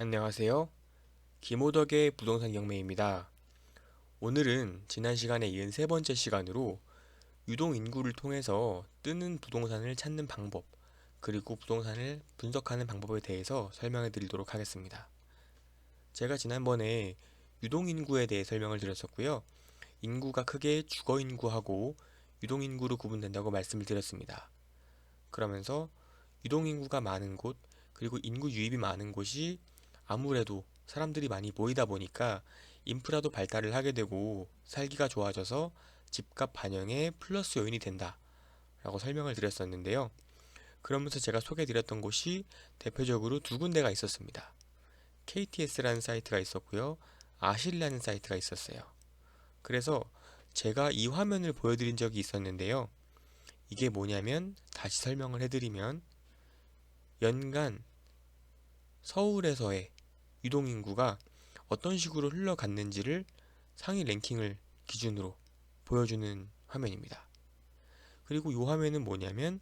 안녕하세요. 김호덕의 부동산 경매입니다. 오늘은 지난 시간에 이은 세 번째 시간으로 유동인구를 통해서 뜨는 부동산을 찾는 방법, 그리고 부동산을 분석하는 방법에 대해서 설명해 드리도록 하겠습니다. 제가 지난번에 유동인구에 대해 설명을 드렸었고요. 인구가 크게 주거인구하고 유동인구로 구분된다고 말씀을 드렸습니다. 그러면서 유동인구가 많은 곳, 그리고 인구 유입이 많은 곳이 아무래도 사람들이 많이 모이다 보니까 인프라도 발달을 하게 되고 살기가 좋아져서 집값 반영에 플러스 요인이 된다 라고 설명을 드렸었는데요. 그러면서 제가 소개해드렸던 곳이 대표적으로 두 군데가 있었습니다. KTS라는 사이트가 있었고요. 아실이라는 사이트가 있었어요. 그래서 제가 이 화면을 보여드린 적이 있었는데요. 이게 뭐냐면 다시 설명을 해드리면 연간 서울에서의 유동인구가 어떤 식으로 흘러갔는지를 상위 랭킹을 기준으로 보여주는 화면입니다. 그리고 이 화면은 뭐냐면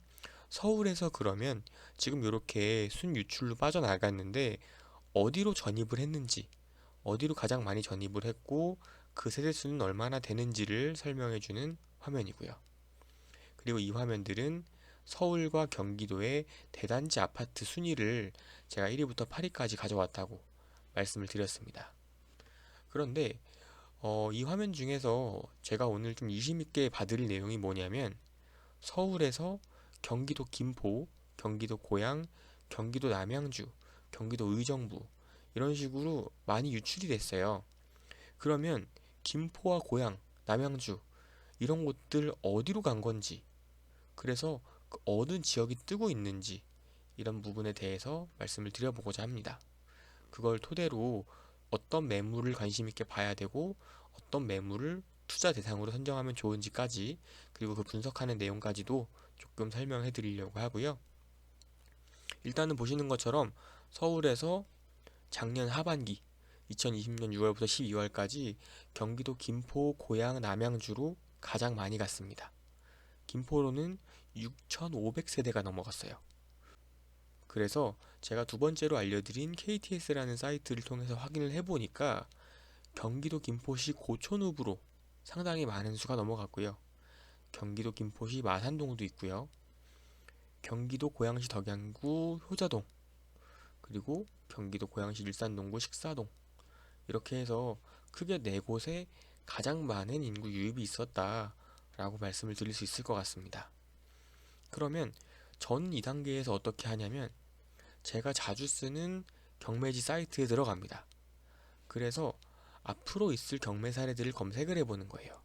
서울에서 그러면 지금 이렇게 순유출로 빠져나갔는데 어디로 전입을 했는지, 어디로 가장 많이 전입을 했고 그 세대수는 얼마나 되는지를 설명해주는 화면이고요. 그리고 이 화면들은 서울과 경기도의 대단지 아파트 순위를 제가 1위부터 8위까지 가져왔다고 말씀을 드렸습니다. 그런데 이 화면 중에서 제가 오늘 좀 유심있게 봐드릴 내용이 뭐냐면 서울에서 경기도 김포, 경기도 고양, 경기도 남양주, 경기도 의정부 이런 식으로 많이 유출이 됐어요. 그러면 김포와 고양, 남양주 이런 곳들 어디로 간 건지, 그래서 그 어느 지역이 뜨고 있는지 이런 부분에 대해서 말씀을 드려보고자 합니다. 그걸 토대로 어떤 매물을 관심 있게 봐야 되고 어떤 매물을 투자 대상으로 선정하면 좋은지까지, 그리고 그 분석하는 내용까지도 조금 설명해 드리려고 하고요. 일단은 보시는 것처럼 서울에서 작년 하반기 2020년 6월부터 12월까지 경기도 김포, 고양, 남양주로 가장 많이 갔습니다. 김포로는 6,500세대가 넘어갔어요. 그래서 제가 두 번째로 알려드린 KTS라는 사이트를 통해서 확인을 해보니까 경기도 김포시 고촌읍으로 상당히 많은 수가 넘어갔고요. 경기도 김포시 마산동도 있고요. 경기도 고양시 덕양구 효자동, 그리고 경기도 고양시 일산동구 식사동, 이렇게 해서 크게 네 곳에 가장 많은 인구 유입이 있었다라고 말씀을 드릴 수 있을 것 같습니다. 그러면 전 2단계에서 어떻게 하냐면 제가 자주 쓰는 경매지 사이트에 들어갑니다. 그래서 앞으로 있을 경매 사례들을 검색을 해보는 거예요.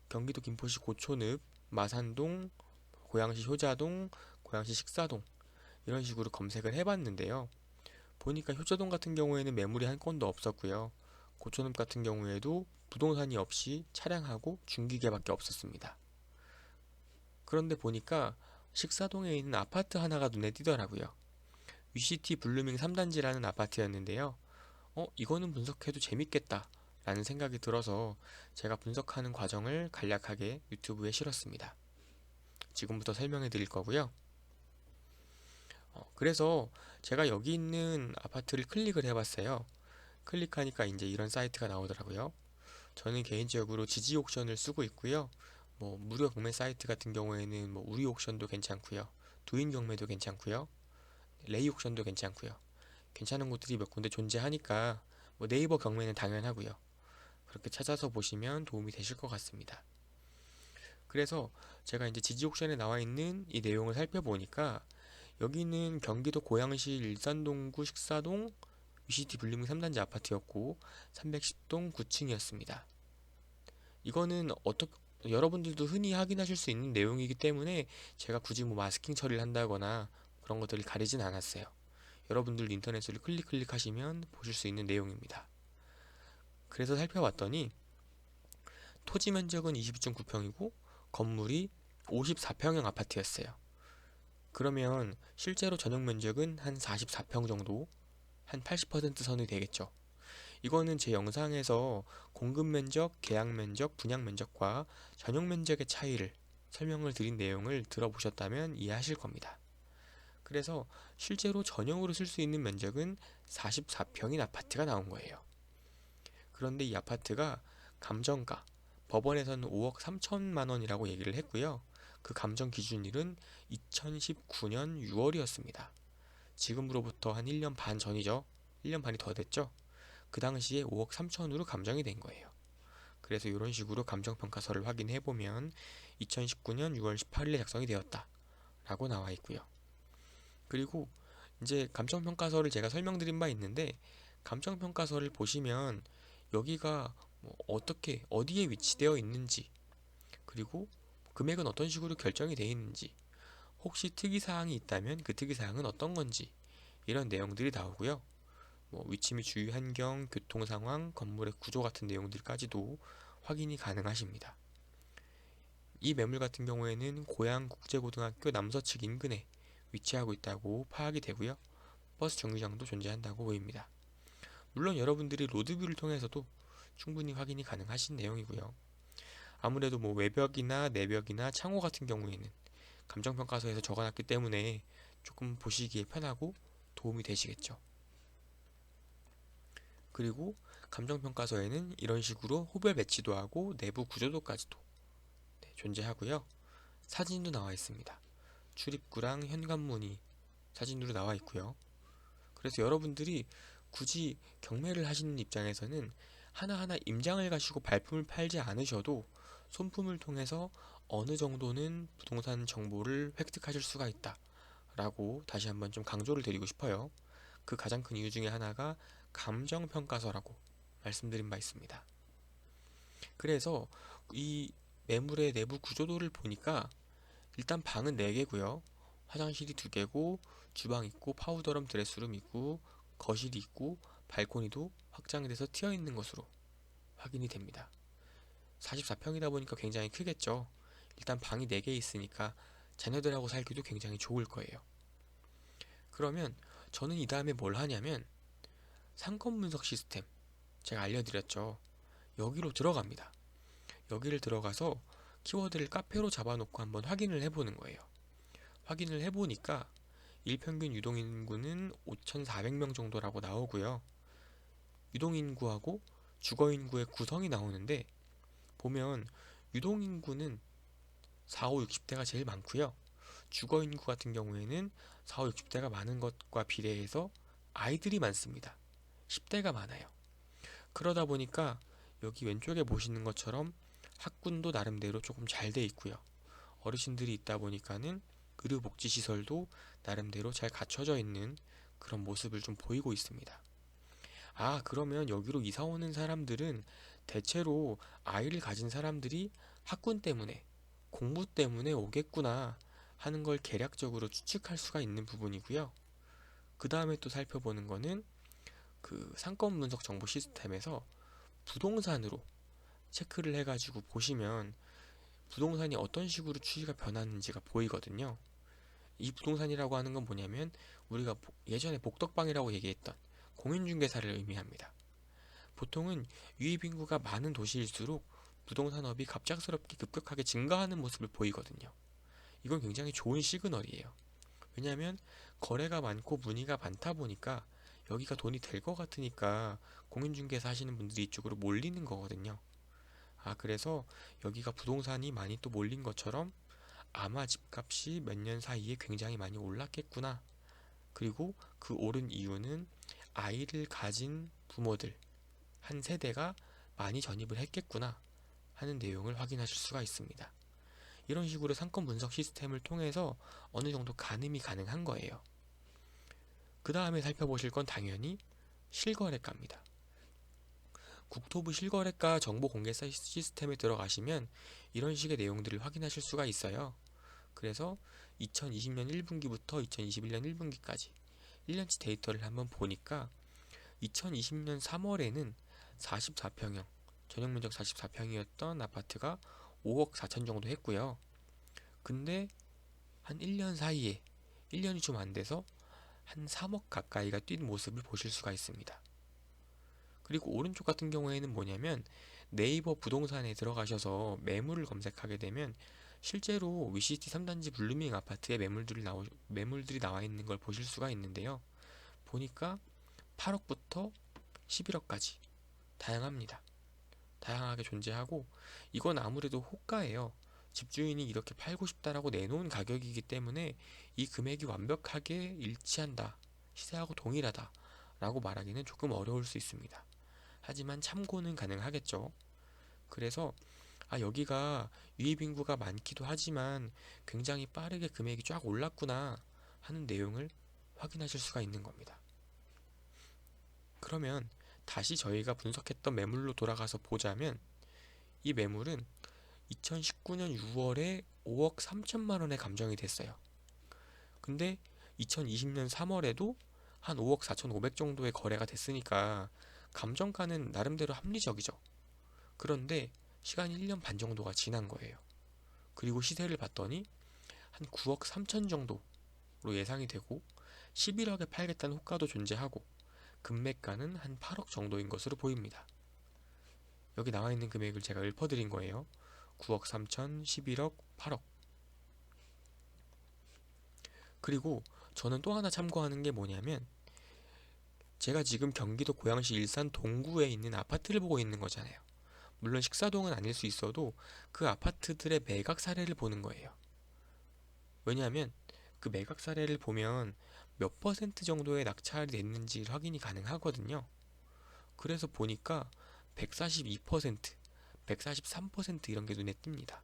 경기도 김포시 고촌읍, 마산동, 고양시 효자동, 고양시 식사동 이런 식으로 검색을 해봤는데요. 보니까 효자동 같은 경우에는 매물이 한 건도 없었고요. 고촌읍 같은 경우에도 부동산이 없이 차량하고 중기계밖에 없었습니다. 그런데 보니까 식사동에 있는 아파트 하나가 눈에 띄더라고요. UCT 블루밍 3단지라는 아파트였는데요. 이거는 분석해도 재밌겠다 라는 생각이 들어서 제가 분석하는 과정을 간략하게 유튜브에 실었습니다. 지금부터 설명해 드릴 거고요. 그래서 제가 여기 있는 아파트를 클릭을 해봤어요. 클릭하니까 이제 이런 사이트가 나오더라고요. 저는 개인적으로 지지 옥션을 쓰고 있고요. 뭐 무료 경매 사이트 같은 경우에는 뭐 우리 옥션도 괜찮고요. 두인 경매도 괜찮고요. 레이 옥션도 괜찮고요. 괜찮은 곳들이 몇 군데 존재하니까 뭐 네이버 경매는 당연하고요. 그렇게 찾아서 보시면 도움이 되실 것 같습니다. 그래서 제가 이제 지지 옥션에 나와 있는 이 내용을 살펴보니까 여기는 경기도 고양시 일산동구 식사동 UCT 블루밍 3단지 아파트였고 310동 9층이었습니다. 이거는 여러분들도 흔히 확인하실 수 있는 내용이기 때문에 제가 굳이 뭐 마스킹 처리를 한다거나 그런 것들을 가리진 않았어요. 여러분들 인터넷으로 클릭하시면 보실 수 있는 내용입니다. 그래서 살펴봤더니 토지 면적은 22.9평이고 건물이 54평형 아파트였어요. 그러면 실제로 전용 면적은 한 44평 정도, 한 80% 선이 되겠죠. 이거는 제 영상에서 공급 면적, 계약 면적, 분양 면적과 전용 면적의 차이를 설명을 드린 내용을 들어보셨다면 이해하실 겁니다. 그래서 실제로 전용으로 쓸 수 있는 면적은 44평인 아파트가 나온 거예요. 그런데 이 아파트가 감정가, 법원에서는 5억 3천만 원이라고 얘기를 했고요. 그 감정 기준일은 2019년 6월이었습니다. 지금으로부터 한 1년 반 전이죠. 1년 반이 더 됐죠. 그 당시에 5억 3천으로 감정이 된 거예요. 그래서 이런 식으로 감정평가서를 확인해 보면 2019년 6월 18일에 작성이 되었다 라고 나와 있고요. 그리고 이제 감정평가서를 제가 설명드린 바 있는데, 감정평가서를 보시면 여기가 뭐 어떻게 어디에 위치되어 있는지, 그리고 금액은 어떤 식으로 결정이 되어 있는지, 혹시 특이사항이 있다면 그 특이사항은 어떤 건지, 이런 내용들이 나오고요. 뭐 위치 및 주위 환경, 교통 상황, 건물의 구조 같은 내용들까지도 확인이 가능하십니다. 이 매물 같은 경우에는 고양국제고등학교 남서측 인근에 위치하고 있다고 파악이 되고요. 버스 정류장도 존재한다고 보입니다. 물론 여러분들이 로드뷰를 통해서도 충분히 확인이 가능하신 내용이고요. 아무래도 뭐 외벽이나 내벽이나 창호 같은 경우에는 감정평가서에서 적어놨기 때문에 조금 보시기에 편하고 도움이 되시겠죠. 그리고 감정평가서에는 이런 식으로 호별 배치도 하고 내부 구조도까지도 존재하고요. 사진도 나와 있습니다. 출입구랑 현관문이 사진으로 나와 있고요. 그래서 여러분들이 굳이 경매를 하시는 입장에서는 하나하나 임장을 가시고 발품을 팔지 않으셔도 손품을 통해서 어느 정도는 부동산 정보를 획득하실 수가 있다 라고 다시 한번 좀 강조를 드리고 싶어요. 그 가장 큰 이유 중에 하나가 감정평가서라고 말씀드린 바 있습니다. 그래서 이 매물의 내부 구조도를 보니까 일단 방은 4개고요. 화장실이 2개고, 주방 있고, 파우더룸 드레스룸 있고, 거실이 있고, 발코니도 확장이 돼서 튀어 있는 것으로 확인이 됩니다. 44평이다 보니까 굉장히 크겠죠. 일단 방이 4개 있으니까 자녀들하고 살기도 굉장히 좋을 거예요. 그러면 저는 이 다음에 뭘 하냐면 상권 분석 시스템, 제가 알려드렸죠. 여기로 들어갑니다. 여기를 들어가서 키워드를 카페로 잡아놓고 한번 확인을 해보는 거예요. 확인을 해보니까 일평균 유동인구는 5,400명 정도라고 나오고요. 유동인구하고 주거인구의 구성이 나오는데, 보면 유동인구는 4, 5, 60대가 제일 많고요. 주거인구 같은 경우에는 4, 5, 60대가 많은 것과 비례해서 아이들이 많습니다. 10대가 많아요. 그러다 보니까 여기 왼쪽에 보시는 것처럼 학군도 나름대로 조금 잘 돼 있고요. 어르신들이 있다 보니까는 의료복지시설도 나름대로 잘 갖춰져 있는 그런 모습을 좀 보이고 있습니다. 아, 그러면 여기로 이사 오는 사람들은 대체로 아이를 가진 사람들이 학군 때문에, 공부 때문에 오겠구나 하는 걸 개략적으로 추측할 수가 있는 부분이고요. 그 다음에 또 살펴보는 거는 그 상권 분석 정보 시스템에서 부동산으로 체크를 해가지고 보시면 부동산이 어떤 식으로 추이가 변하는지가 보이거든요. 이 부동산이라고 하는 건 뭐냐면 우리가 예전에 복덕방이라고 얘기했던 공인중개사를 의미합니다. 보통은 유입인구가 많은 도시일수록 부동산업이 갑작스럽게 급격하게 증가하는 모습을 보이거든요. 이건 굉장히 좋은 시그널이에요. 왜냐하면 거래가 많고 문의가 많다 보니까 여기가 돈이 될 것 같으니까 공인중개사 하시는 분들이 이쪽으로 몰리는 거거든요. 아, 그래서 여기가 부동산이 많이 또 몰린 것처럼 아마 집값이 몇 년 사이에 굉장히 많이 올랐겠구나. 그리고 그 오른 이유는 아이를 가진 부모들 한 세대가 많이 전입을 했겠구나 하는 내용을 확인하실 수가 있습니다. 이런 식으로 상권 분석 시스템을 통해서 어느 정도 가늠이 가능한 거예요. 그 다음에 살펴보실 건 당연히 실거래가입니다. 국토부 실거래가 정보 공개 시스템에 들어가시면 이런 식의 내용들을 확인하실 수가 있어요. 그래서 2020년 1분기부터 2021년 1분기까지 1년치 데이터를 한번 보니까 2020년 3월에는 44평형, 전용면적 44평이었던 아파트가 5억 4천 정도 했고요. 근데 한 1년 사이에, 1년이 좀 안 돼서 한 3억 가까이가 뛴 모습을 보실 수가 있습니다. 그리고 오른쪽 같은 경우에는 뭐냐면 네이버 부동산에 들어가셔서 매물을 검색하게 되면 실제로 위시티 3단지 블루밍 아파트에 매물들이 나와 있는 걸 보실 수가 있는데요. 보니까 8억부터 11억까지 다양합니다. 다양하게 존재하고, 이건 아무래도 호가예요. 집주인이 이렇게 팔고 싶다라고 내놓은 가격이기 때문에 이 금액이 완벽하게 일치한다, 시세하고 동일하다 라고 말하기는 조금 어려울 수 있습니다. 하지만 참고는 가능하겠죠. 그래서 여기가 유입 인구가 많기도 하지만 굉장히 빠르게 금액이 쫙 올랐구나 하는 내용을 확인하실 수가 있는 겁니다. 그러면 다시 저희가 분석했던 매물로 돌아가서 보자면, 이 매물은 2019년 6월에 5억 3천만 원에 감정이 됐어요. 근데 2020년 3월에도 한 5억 4,500 정도의 거래가 됐으니까 감정가는 나름대로 합리적이죠. 그런데 시간이 1년 반 정도가 지난 거예요. 그리고 시세를 봤더니 한 9억 3천 정도로 예상이 되고 11억에 팔겠다는 호가도 존재하고 금매가는 한 8억 정도인 것으로 보입니다. 여기 나와 있는 금액을 제가 읊어드린 거예요. 9억 3천, 11억, 8억. 그리고 저는 또 하나 참고하는 게 뭐냐면, 제가 지금 경기도 고양시 일산 동구에 있는 아파트를 보고 있는 거잖아요. 물론 식사동은 아닐 수 있어도 그 아파트들의 매각 사례를 보는 거예요. 왜냐하면 그 매각 사례를 보면 몇 퍼센트 정도의 낙찰이 됐는지 확인이 가능하거든요. 그래서 보니까 142%, 143% 이런 게 눈에 띕니다.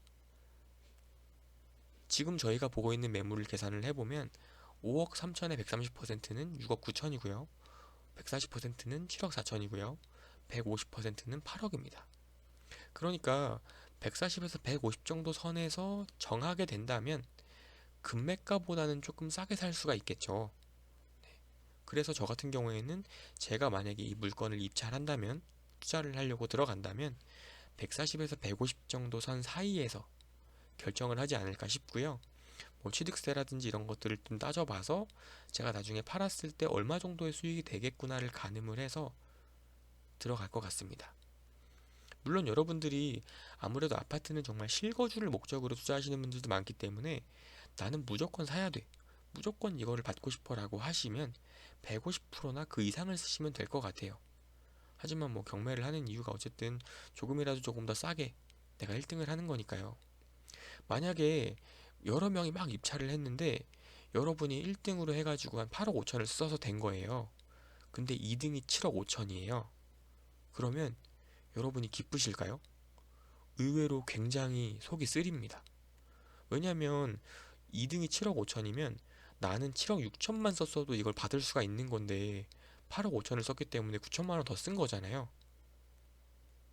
지금 저희가 보고 있는 매물을 계산을 해보면 5억 3천의 130%는 6억 9천이고요. 140%는 7억 4천이고요. 150%는 8억입니다. 그러니까 140에서 150 정도 선에서 정하게 된다면 금매가보다는 조금 싸게 살 수가 있겠죠. 그래서 저 같은 경우에는 제가 만약에 이 물건을 입찰한다면, 투자를 하려고 들어간다면 140에서 150 정도 선 사이에서 결정을 하지 않을까 싶고요. 뭐 취득세라든지 이런 것들을 좀 따져봐서 제가 나중에 팔았을 때 얼마 정도의 수익이 되겠구나를 가늠을 해서 들어갈 것 같습니다. 물론 여러분들이 아무래도 아파트는 정말 실거주를 목적으로 투자하시는 분들도 많기 때문에 나는 무조건 사야 돼, 무조건 이거를 받고 싶어 라고 하시면 150%나 그 이상을 쓰시면 될 것 같아요. 하지만 뭐 경매를 하는 이유가 어쨌든 조금이라도 조금 더 싸게 내가 1등을 하는 거니까요. 만약에 여러 명이 막 입찰을 했는데 여러분이 1등으로 해가지고 한 8억 5천을 써서 된 거예요. 근데 2등이 7억 5천이에요. 그러면 여러분이 기쁘실까요? 의외로 굉장히 속이 쓰립니다. 왜냐면 2등이 7억 5천이면 나는 7억 6천만 썼어도 이걸 받을 수가 있는 건데 8억 5천을 썼기 때문에 9천만 원 더 쓴 거잖아요.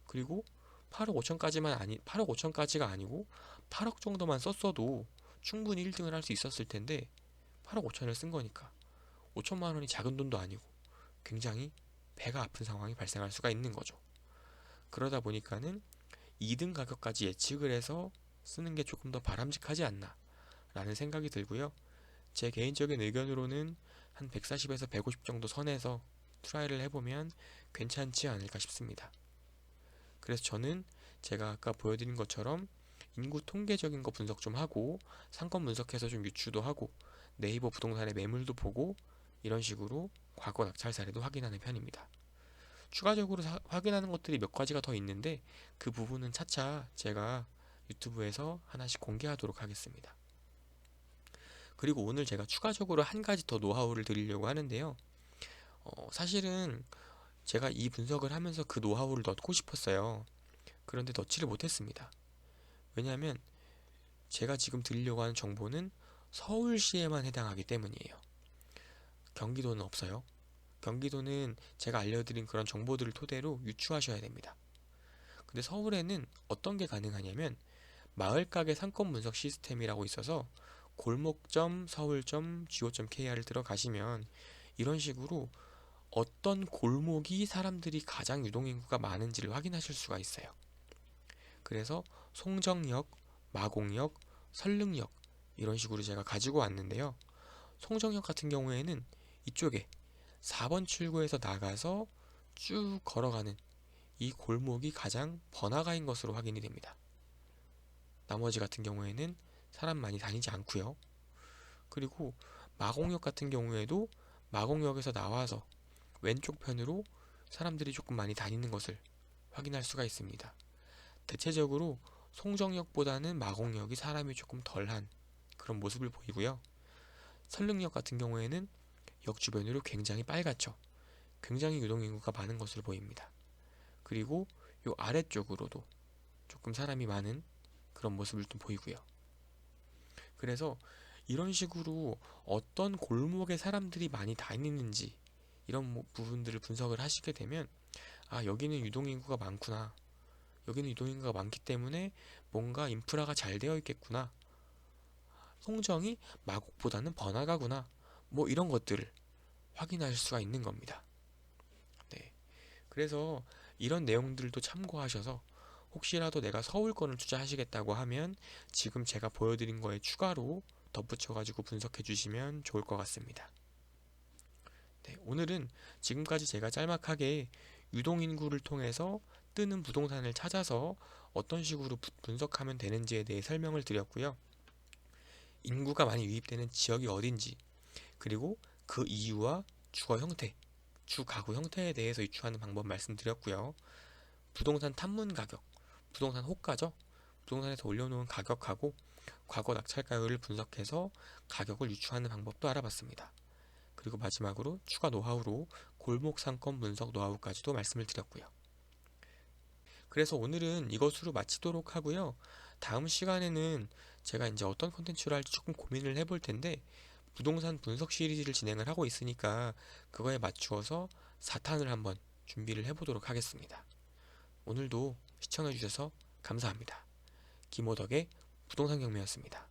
그리고 8억 5천까지가 아니고 8억 정도만 썼어도 충분히 1등을 할 수 있었을 텐데 8억 5천을 쓴 거니까 5천만 원이 작은 돈도 아니고 굉장히 배가 아픈 상황이 발생할 수가 있는 거죠. 그러다 보니까는 2등 가격까지 예측을 해서 쓰는 게 조금 더 바람직하지 않나 라는 생각이 들고요. 제 개인적인 의견으로는 한 140에서 150 정도 선에서 트라이를 해보면 괜찮지 않을까 싶습니다. 그래서 저는 제가 아까 보여드린 것처럼 인구 통계적인 거 분석 좀 하고 상권 분석해서 좀 유추도 하고 네이버 부동산의 매물도 보고 이런 식으로 과거 낙찰 사례도 확인하는 편입니다. 추가적으로 확인하는 것들이 몇 가지가 더 있는데 그 부분은 차차 제가 유튜브에서 하나씩 공개하도록 하겠습니다. 그리고 오늘 제가 추가적으로 한 가지 더 노하우를 드리려고 하는데요. 사실은 제가 이 분석을 하면서 그 노하우를 넣고 싶었어요. 그런데 넣지를 못했습니다. 왜냐하면 제가 지금 드리려고 하는 정보는 서울시에만 해당하기 때문이에요. 경기도는 없어요. 경기도는 제가 알려드린 그런 정보들을 토대로 유추하셔야 됩니다. 근데 서울에는 어떤 게 가능하냐면 마을가게 상권 분석 시스템이라고 있어서 골목점 서울.go.kr을 들어가시면 이런 식으로 어떤 골목이 사람들이 가장 유동인구가 많은지를 확인하실 수가 있어요. 그래서 송정역, 마곡역, 설릉역 이런 식으로 제가 가지고 왔는데요. 송정역 같은 경우에는 이쪽에 4번 출구에서 나가서 쭉 걸어가는 이 골목이 가장 번화가인 것으로 확인이 됩니다. 나머지 같은 경우에는 사람 많이 다니지 않고요. 그리고 마곡역 같은 경우에도 마곡역에서 나와서 왼쪽 편으로 사람들이 조금 많이 다니는 것을 확인할 수가 있습니다. 대체적으로 송정역보다는 마곡역이 사람이 조금 덜한 그런 모습을 보이고요. 설릉역 같은 경우에는 역 주변으로 굉장히 빨갛죠. 굉장히 유동인구가 많은 것으로 보입니다. 그리고 요 아래쪽으로도 조금 사람이 많은 그런 모습을 좀 보이고요. 그래서 이런 식으로 어떤 골목에 사람들이 많이 다니는지 이런 부분들을 분석을 하시게 되면 아, 여기는 유동인구가 많구나. 여기는 유동인구가 많기 때문에 뭔가 인프라가 잘 되어 있겠구나. 송정이 마곡보다는 번화가구나. 뭐 이런 것들을 확인할 수가 있는 겁니다. 네. 그래서 이런 내용들도 참고하셔서 혹시라도 내가 서울권을 투자하시겠다고 하면 지금 제가 보여드린 거에 추가로 덧붙여가지고 분석해 주시면 좋을 것 같습니다. 네, 오늘은 지금까지 제가 짤막하게 유동인구를 통해서 뜨는 부동산을 찾아서 어떤 식으로 분석하면 되는지에 대해 설명을 드렸고요. 인구가 많이 유입되는 지역이 어딘지, 그리고 그 이유와 주거 형태, 주 가구 형태에 대해서 유추하는 방법 말씀드렸고요. 부동산 탐문 가격, 부동산 호가죠. 부동산에서 올려놓은 가격하고 과거 낙찰가율을 분석해서 가격을 유추하는 방법도 알아봤습니다. 그리고 마지막으로 추가 노하우로 골목 상권 분석 노하우까지도 말씀을 드렸고요. 그래서 오늘은 이것으로 마치도록 하고요. 다음 시간에는 제가 이제 어떤 콘텐츠를 할지 조금 고민을 해볼 텐데 부동산 분석 시리즈를 진행을 하고 있으니까 그거에 맞추어서 4탄을 한번 준비를 해보도록 하겠습니다. 오늘도 시청해주셔서 감사합니다. 김호덕의 부동산 경매였습니다.